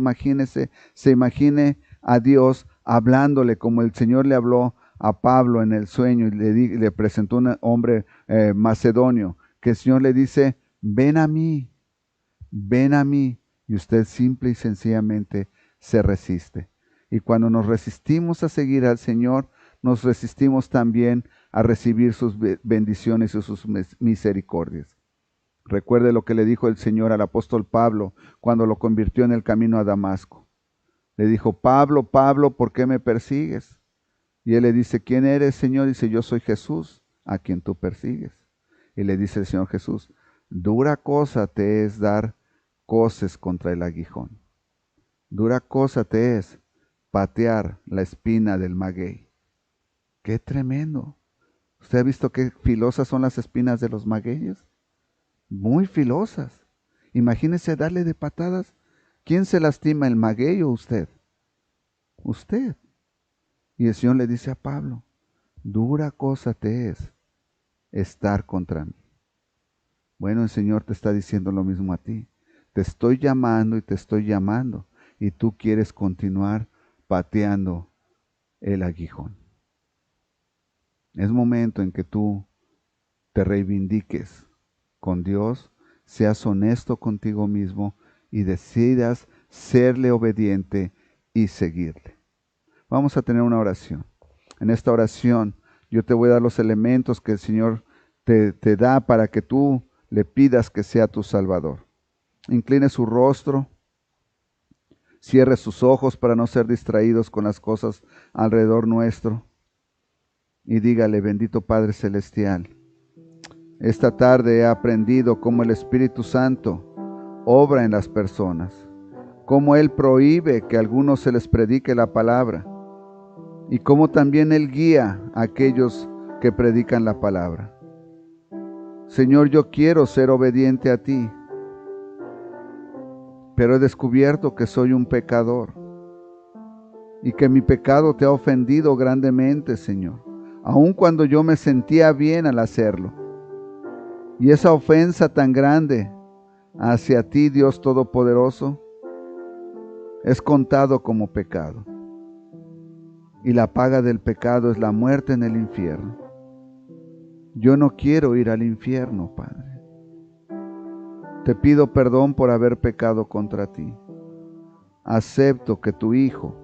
S2: se imagine a Dios hablándole como el Señor le habló a Pablo en el sueño y le presentó un hombre macedonio, que el Señor le dice, ven a mí, y usted simple y sencillamente se resiste. Y cuando nos resistimos a seguir al Señor, nos resistimos también a recibir sus bendiciones y sus misericordias. Recuerde lo que le dijo el Señor al apóstol Pablo cuando lo convirtió en el camino a Damasco. Le dijo, Pablo, Pablo, ¿por qué me persigues? Y él le dice, ¿quién eres, Señor? Dice, yo soy Jesús, a quien tú persigues. Y le dice el Señor Jesús, dura cosa te es dar coces contra el aguijón. Dura cosa te es patear la espina del maguey. ¡Qué tremendo! ¿Usted ha visto qué filosas son las espinas de los magueyes? Muy filosas. Imagínese darle de patadas. ¿Quién se lastima, el maguey o usted? Usted. Y el Señor le dice a Pablo, dura cosa te es estar contra mí. Bueno, el Señor te está diciendo lo mismo a ti. Te estoy llamando y te estoy llamando. Y tú quieres continuar pateando el aguijón. Es momento en que tú te reivindiques con Dios, seas honesto contigo mismo y decidas serle obediente y seguirle. Vamos a tener una oración. En esta oración yo te voy a dar los elementos que el Señor te da para que tú le pidas que sea tu Salvador. Incline su rostro, cierre sus ojos para no ser distraídos con las cosas alrededor nuestro y dígale, bendito Padre Celestial, esta tarde he aprendido cómo el Espíritu Santo obra en las personas, cómo Él prohíbe que a algunos se les predique la palabra y cómo también Él guía a aquellos que predican la palabra. Señor, yo quiero ser obediente a ti, pero he descubierto que soy un pecador y que mi pecado te ha ofendido grandemente, Señor, aun cuando yo me sentía bien al hacerlo. Y esa ofensa tan grande hacia ti, Dios Todopoderoso, es contado como pecado. Y la paga del pecado es la muerte en el infierno. Yo no quiero ir al infierno, Padre. Te pido perdón por haber pecado contra ti. Acepto que tu Hijo,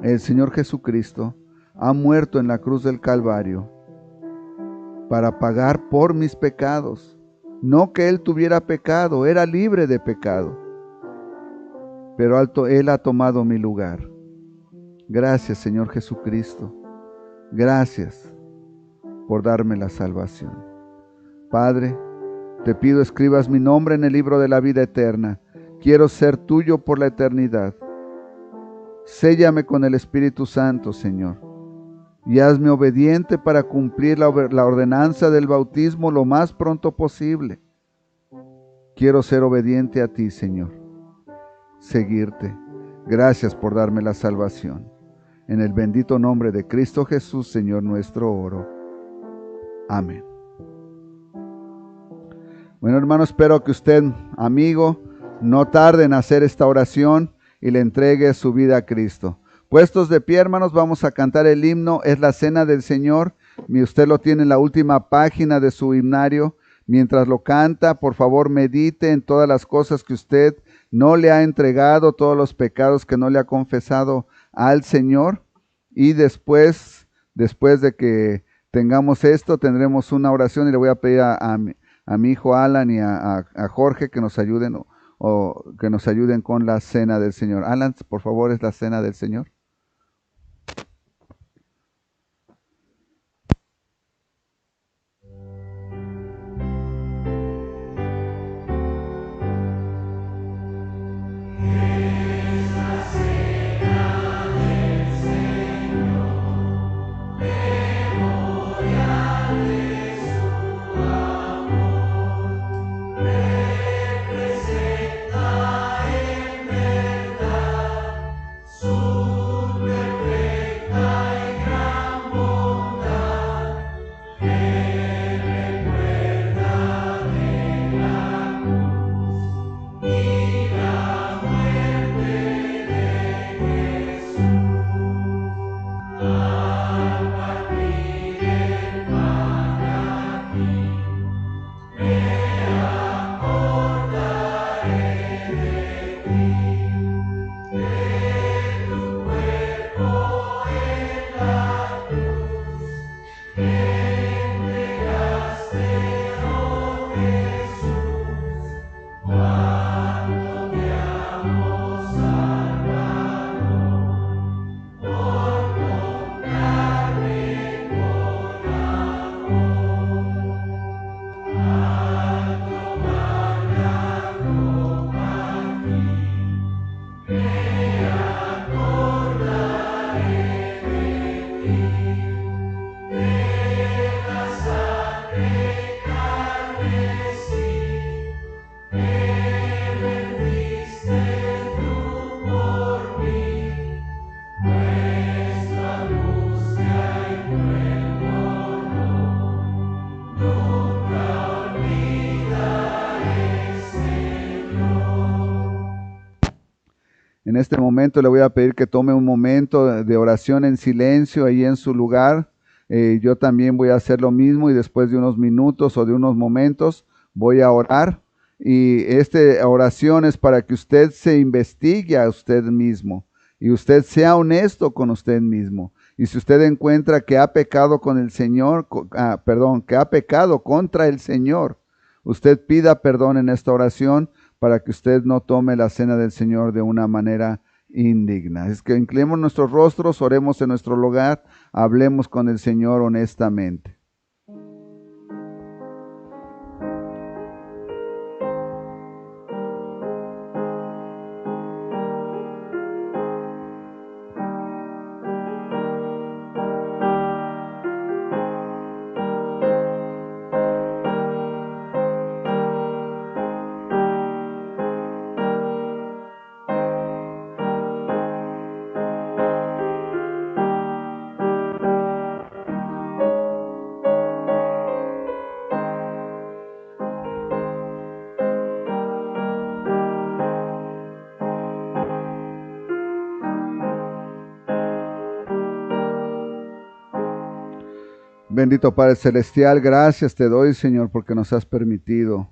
S2: el Señor Jesucristo, ha muerto en la cruz del Calvario para pagar por mis pecados. No que Él tuviera pecado, era libre de pecado, pero Él ha tomado mi lugar. Gracias, Señor Jesucristo. Gracias por darme la salvación. Padre, te pido escribas mi nombre en el libro de la vida eterna. Quiero ser tuyo por la eternidad. Séllame con el Espíritu Santo, Señor, y hazme obediente para cumplir la ordenanza del bautismo lo más pronto posible. Quiero ser obediente a ti, Señor, seguirte. Gracias por darme la salvación. En el bendito nombre de Cristo Jesús, Señor nuestro, oro. Amén. Bueno, hermano, espero que usted, amigo, no tarde en hacer esta oración y le entregue su vida a Cristo. Puestos de pie, hermanos, vamos a cantar el himno, es la Cena del Señor. Y usted lo tiene en la última página de su himnario. Mientras lo canta, por favor, medite en todas las cosas que usted no le ha entregado, todos los pecados que no le ha confesado al Señor. Y después de que tengamos esto, tendremos una oración y le voy a pedir a mi hijo Alan y a Jorge que nos ayuden o que nos ayuden con la Cena del Señor. Alan, por favor, es la Cena del Señor. En este momento le voy a pedir que tome un momento de oración en silencio ahí en su lugar. Yo también voy a hacer lo mismo y después de unos minutos o de unos momentos voy a orar. Y esta oración es para que usted se investigue a usted mismo y usted sea honesto con usted mismo. Y si usted encuentra que ha pecado con el Señor, que ha pecado contra el Señor, usted pida perdón en esta oración para que usted no tome la Cena del Señor de una manera indigna. Es que inclinemos nuestros rostros, oremos en nuestro lugar, hablemos con el Señor honestamente. Bendito Padre Celestial, gracias te doy, Señor, porque nos has permitido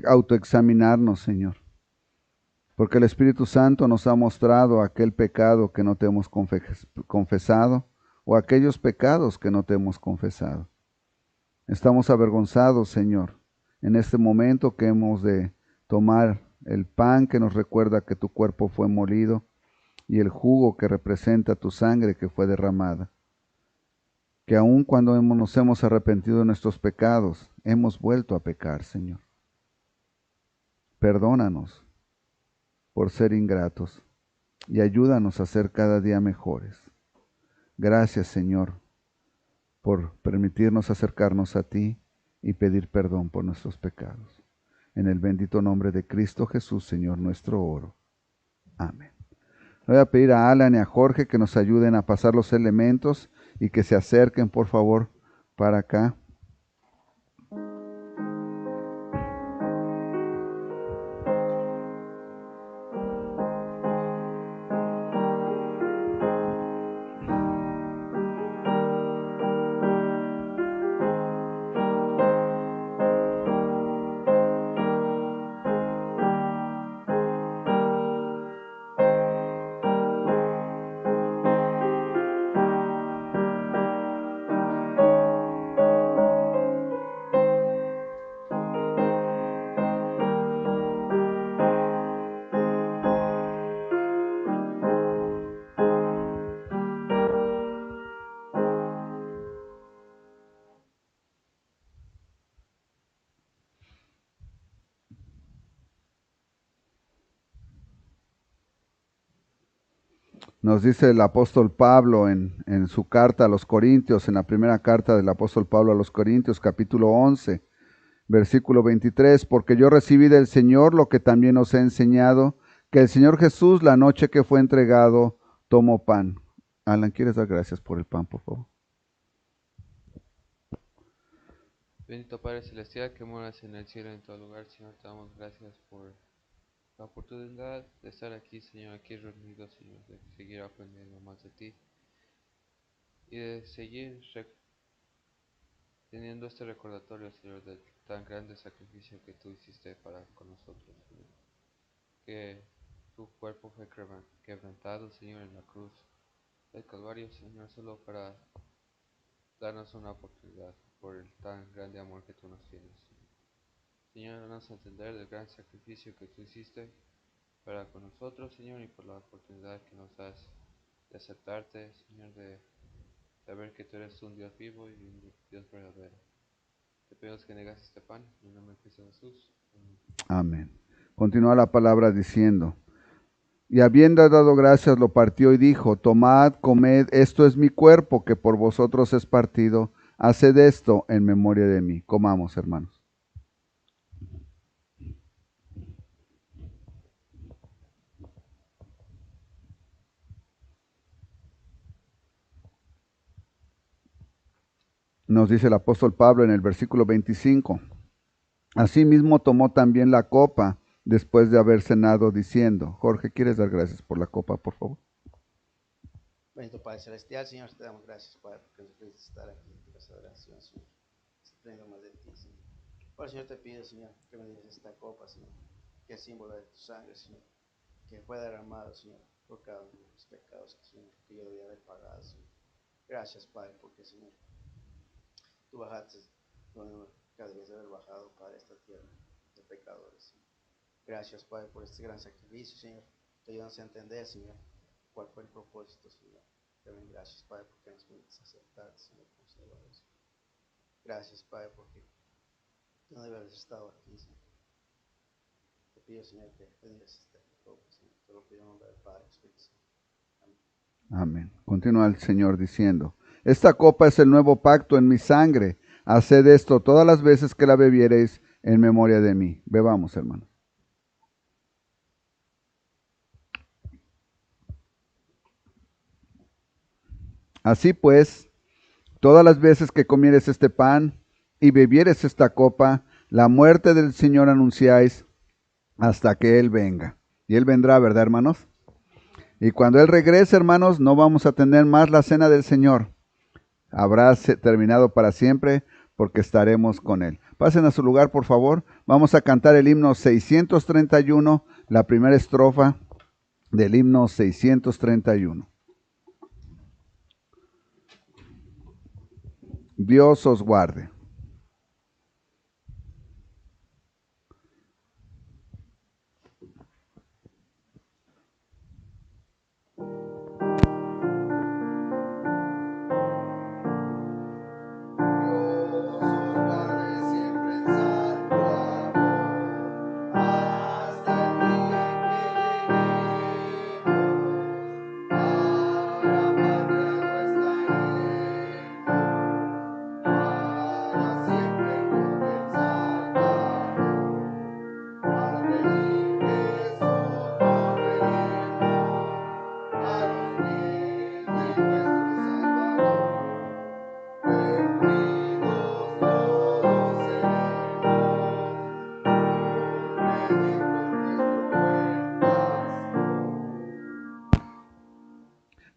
S2: autoexaminarnos, Señor. Porque el Espíritu Santo nos ha mostrado aquel pecado que no te hemos confesado o aquellos pecados que no te hemos confesado. Estamos avergonzados, Señor, en este momento que hemos de tomar el pan que nos recuerda que tu cuerpo fue molido y el jugo que representa tu sangre que fue derramada. Que aun cuando nos hemos arrepentido de nuestros pecados, hemos vuelto a pecar, Señor. Perdónanos por ser ingratos y ayúdanos a ser cada día mejores. Gracias, Señor, por permitirnos acercarnos a ti y pedir perdón por nuestros pecados. En el bendito nombre de Cristo Jesús, Señor nuestro, oro. Amén. Le voy a pedir a Alan y a Jorge que nos ayuden a pasar los elementos y que se acerquen, por favor, para acá. Nos dice el apóstol Pablo en su carta a los Corintios, en la primera carta del apóstol Pablo a los Corintios, capítulo 11, versículo 23, porque yo recibí del Señor lo que también os he enseñado, que el Señor Jesús, la noche que fue entregado, tomó pan. Alan, ¿quieres dar gracias por el pan, por favor?
S3: Bendito Padre Celestial, que moras en el cielo en todo lugar, Señor, te damos gracias por la oportunidad de estar aquí, Señor, aquí reunidos, Señor, de seguir aprendiendo más de ti y de seguir teniendo este recordatorio, Señor, del tan grande sacrificio que tú hiciste para con nosotros, Señor. Que tu cuerpo fue quebrantado, Señor, en la cruz del Calvario, Señor, solo para darnos una oportunidad por el tan grande amor que tú nos tienes, Señor. Señor, danos a entender del gran sacrificio que tú hiciste para con nosotros, Señor, y por la oportunidad que nos das de aceptarte, Señor, de saber que tú eres un Dios vivo y un Dios verdadero. Te pedimos que negas este pan, en el nombre de Cristo Jesús. Amén.
S2: Amén. Continúa la palabra diciendo, y habiendo dado gracias lo partió y dijo, tomad, comed, esto es mi cuerpo que por vosotros es partido, haced esto en memoria de mí. Comamos, hermanos. Nos dice el apóstol Pablo en el versículo 25, asimismo tomó también la copa después de haber cenado diciendo, Jorge, ¿quieres dar gracias por la copa, por favor?
S4: Bendito Padre Celestial, Señor, te damos gracias, Padre, porque nos permites estar aquí en tu casa de oración, Señor. Aprendo más de ti, Señor. Ahora, Señor, te pido, Señor, que me des esta copa, Señor, que es símbolo de tu sangre, Señor, que fue derramado, Señor, por cada uno de mis pecados, Señor, que yo debía haber pagado, Señor. Gracias, Padre, porque, Señor, tú bajaste donde cada debías de haber bajado, Padre, esta tierra de pecadores, Señor. Gracias, Padre, por este gran sacrificio, Señor. Te ayudas a entender, Señor, cuál fue el propósito, Señor. Te doy gracias, Padre, porque nos permites aceptar, Señor, como Salvador. Gracias, Padre, porque tú no debes haber estado aquí, Señor. Te pido, Señor, que bendigas esta copa, Señor. Te lo pido en nombre del Padre, Espíritu Santo. Amén.
S2: Amén. Continúa el Señor diciendo, esta copa es el nuevo pacto en mi sangre. Haced esto todas las veces que la bebiereis en memoria de mí. Bebamos, hermanos. Así pues, todas las veces que comieres este pan y bebieres esta copa, la muerte del Señor anunciáis hasta que Él venga. Y Él vendrá, ¿verdad, hermanos? Y cuando Él regrese, hermanos, no vamos a tener más la cena del Señor. Habrá terminado para siempre porque estaremos con Él. Pasen a su lugar, por favor. Vamos a cantar el himno 631, la primera estrofa del himno 631. Dios os guarde.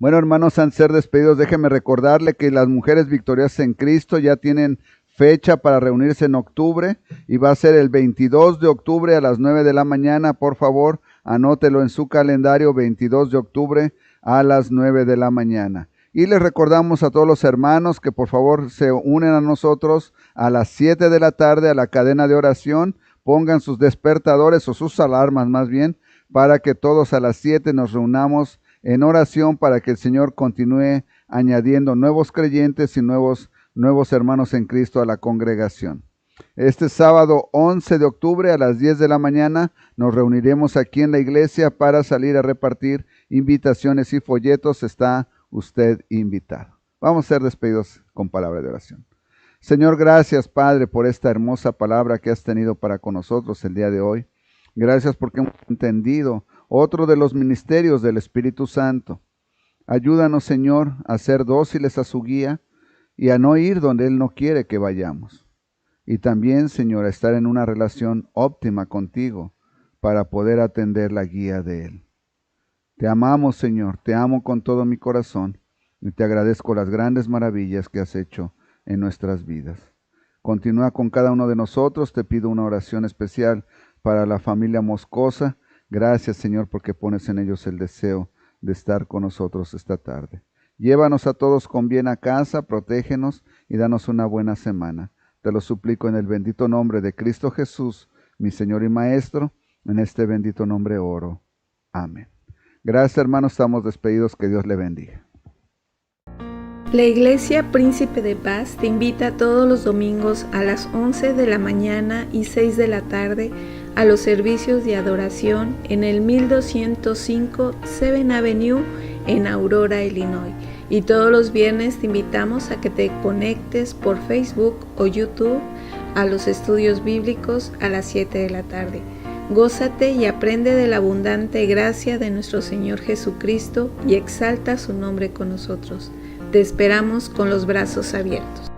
S2: Bueno, hermanos, antes de ser despedidos, déjenme recordarle que las mujeres victoriosas en Cristo ya tienen fecha para reunirse en octubre y va a ser el 22 de octubre a las 9 de la mañana. Por favor, anótelo en su calendario, 22 de octubre a las 9 de la mañana. Y les recordamos a todos los hermanos que por favor se unen a nosotros a las 7 de la tarde a la cadena de oración. Pongan sus despertadores o sus alarmas más bien, para que todos a las 7 nos reunamos en oración para que el Señor continúe añadiendo nuevos creyentes y nuevos hermanos en Cristo a la congregación. Este sábado 11 de octubre a las 10 de la mañana nos reuniremos aquí en la iglesia para salir a repartir invitaciones y folletos. Está usted invitado. Vamos a ser despedidos con palabra de oración. Señor, gracias, Padre, por esta hermosa palabra que has tenido para con nosotros el día de hoy. Gracias porque hemos entendido otro de los ministerios del Espíritu Santo. Ayúdanos, Señor, a ser dóciles a su guía y a no ir donde Él no quiere que vayamos. Y también, Señor, a estar en una relación óptima contigo para poder atender la guía de Él. Te amamos, Señor, te amo con todo mi corazón y te agradezco las grandes maravillas que has hecho en nuestras vidas. Continúa con cada uno de nosotros. Te pido una oración especial para la familia Moscosa. Gracias, Señor, porque pones en ellos el deseo de estar con nosotros esta tarde. Llévanos a todos con bien a casa, protégenos y danos una buena semana. Te lo suplico en el bendito nombre de Cristo Jesús, mi Señor y Maestro. En este bendito nombre oro. Amén. Gracias, hermanos. Estamos despedidos. Que Dios le bendiga.
S1: La Iglesia Príncipe de Paz te invita todos los domingos a las 11 de la mañana y 6 de la tarde a los servicios de adoración en el 1205 7th Avenue en Aurora, Illinois. Y todos los viernes te invitamos a que te conectes por Facebook o YouTube a los estudios bíblicos a las 7 de la tarde. Gózate y aprende de la abundante gracia de nuestro Señor Jesucristo y exalta su nombre con nosotros. Te esperamos con los brazos abiertos.